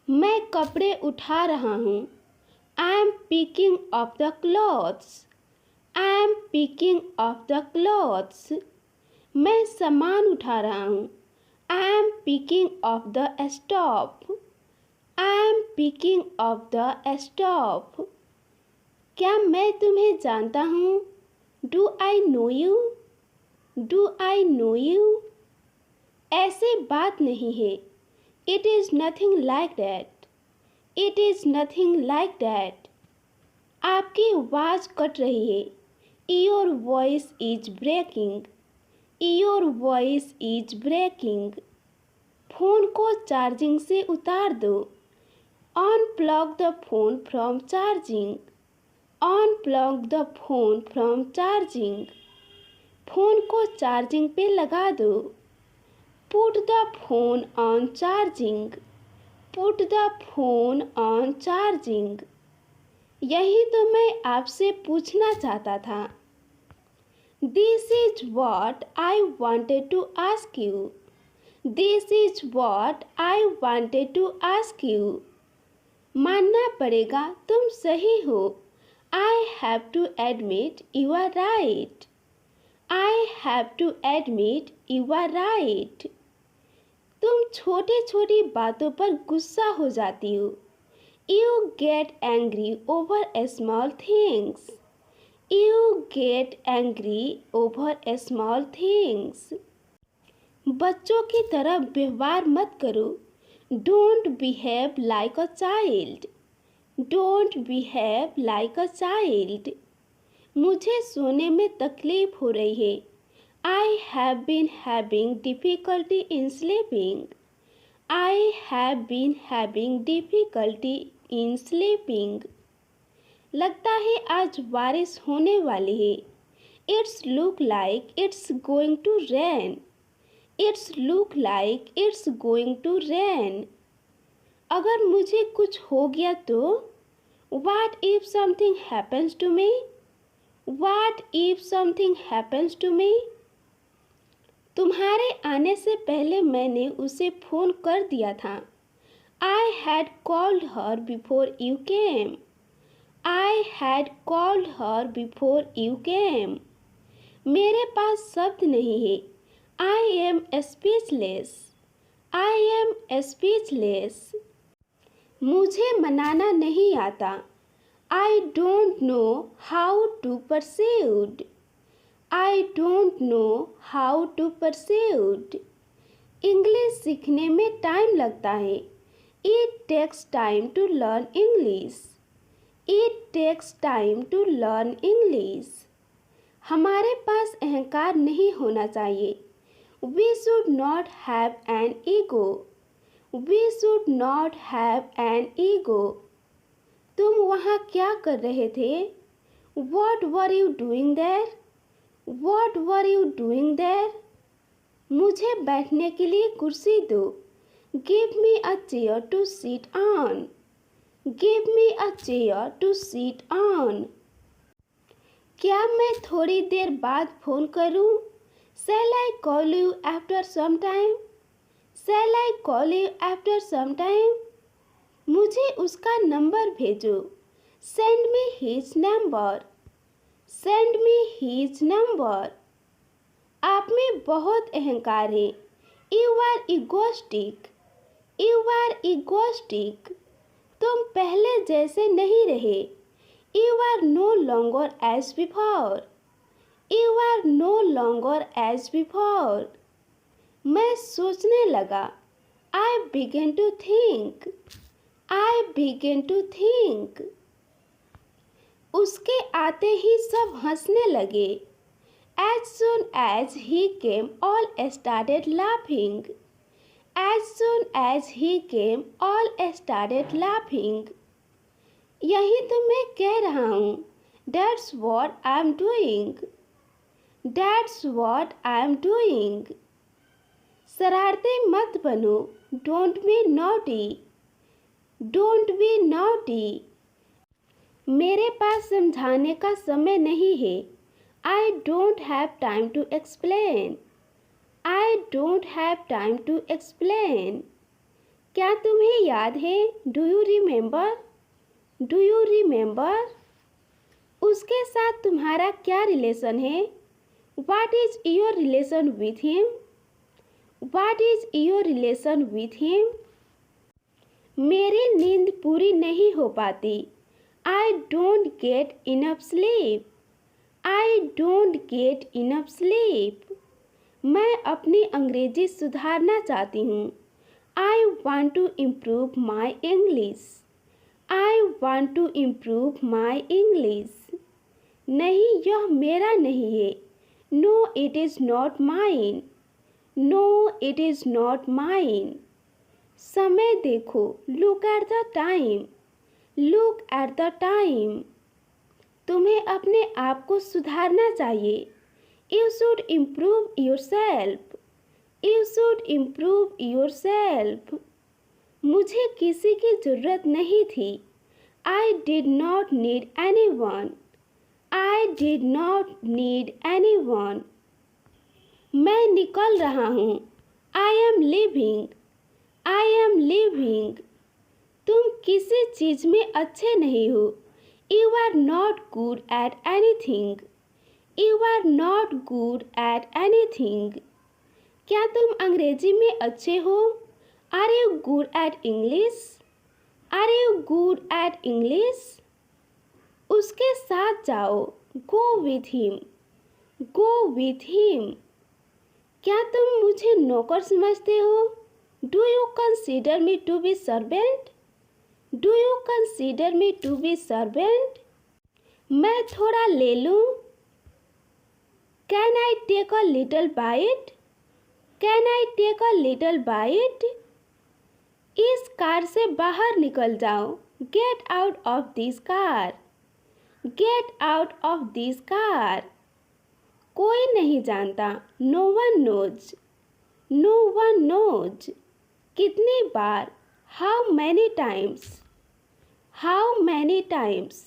मैं कपड़े उठा रहा हूँ। I am picking up the clothes. I am picking up the clothes. मैं सामान उठा रहा हूँ। I am picking up the stuff. I am picking up the stuff. क्या मैं तुम्हें जानता हूँ? Do I know you? Do I know you? ऐसी बात नहीं है। It is nothing like that. It is nothing like that. आपकी आवाज़ कट रही है। Your voice is breaking. Your voice is breaking. Phone को चार्जिंग से उतार दो। Unplug the phone from charging. Unplug the phone from charging. Phone को चार्जिंग पे लगा दो। Put the phone on charging. Put the phone on charging. यही तो मैं आपसे पूछना चाहता था। This is what I wanted to ask you. This is what I wanted to ask you. मानना पड़ेगा तुम सही हो। I have to admit you are right. I have to admit you are right. तुम छोटी छोटी बातों पर गुस्सा हो जाती हो। You get angry over small things. You get angry over small things. बच्चों की तरह व्यवहार मत करो। Don't behave like a child. Don't behave like a child. मुझे सोने में तकलीफ हो रही है। I have been having difficulty in sleeping. I have been having difficulty in sleeping. लगता है आज बारिश होने वाली है। It's look like it's going to rain. It's look like it's going to rain. अगर मुझे कुछ हो गया तो? What if something happens to me? What if something happens to me? तुम्हारे आने से पहले मैंने उसे फ़ोन कर दिया था। I had called her before you came. I had called her before you came. मेरे पास शब्द नहीं है। I am speechless. I am speechless. मुझे मनाना नहीं आता। I don't know how to persuade. I don't know how to persuade. English सीखने में टाइम लगता है। It takes time to learn English. It takes time to learn English. हमारे पास अहंकार नहीं होना चाहिए। We should not have an ego. We should not have an ego. तुम वहाँ क्या कर रहे थे? What were you doing there? What were you doing there? मुझे बैठने के लिए कुर्सी दो। Give me a chair to sit on. Give me a chair to sit on. क्या मैं थोड़ी देर बाद फ़ोन करूं? Shall I call you after some time? Shall I call you after some time? मुझे उसका नंबर भेजो। Send me his number. Send me his number. आप में बहुत अहंकार है। You are egoistic. You are egoistic. तुम पहले जैसे नहीं रहे। You are no longer as before. You are no longer as before. मैं सोचने लगा। I began to think. I began to think. उसके आते ही सब हंसने लगे। As soon as he came, all started laughing. As soon as he came, all started laughing. यही तो मैं कह रहा हूँ। That's what I'm doing. That's what I'm doing. शरारते मत बनो। Don't be naughty. Don't be naughty. मेरे पास समझाने का समय नहीं है। I don't have time to explain. I don't have time to explain. क्या तुम्हें याद है? Do you remember? Do you remember? उसके साथ तुम्हारा क्या रिलेशन है? What is your relation with him? What is your relation with him? मेरी नींद पूरी नहीं हो पाती। I don't get enough sleep. I don't get enough sleep. मैं अपनी अंग्रेजी सुधारना चाहती हूँ। I want to improve my English. I want to improve my English. नहीं, यह मेरा नहीं है। No, it is not mine. No, it is not mine. समय देखो। Look at the time. Look at the time. तुम्हें अपने आप को सुधारना चाहिए। You should improve yourself. You should improve yourself. मुझे किसी की ज़रूरत नहीं थी। I did not need anyone. I did not need anyone. मैं निकल रहा हूँ। I am leaving. I am leaving. तुम किसी चीज़ में अच्छे नहीं हो। You are not good at anything. You are not good at anything. क्या तुम अंग्रेजी में अच्छे हो? Are you good at English? Are you good at English? उसके साथ जाओ। Go with him. Go with him. क्या तुम मुझे नौकर समझते हो? Do you consider me to be servant? Do you consider me to be servant? मैं थोड़ा ले लूँ? Can I take a little bite? Can I take a little bite? इस कार से बाहर निकल जाओ। Get out of this car. Get out of this car. कोई नहीं जानता। No one knows. No one knows. कितनी बार? How many times? How many times?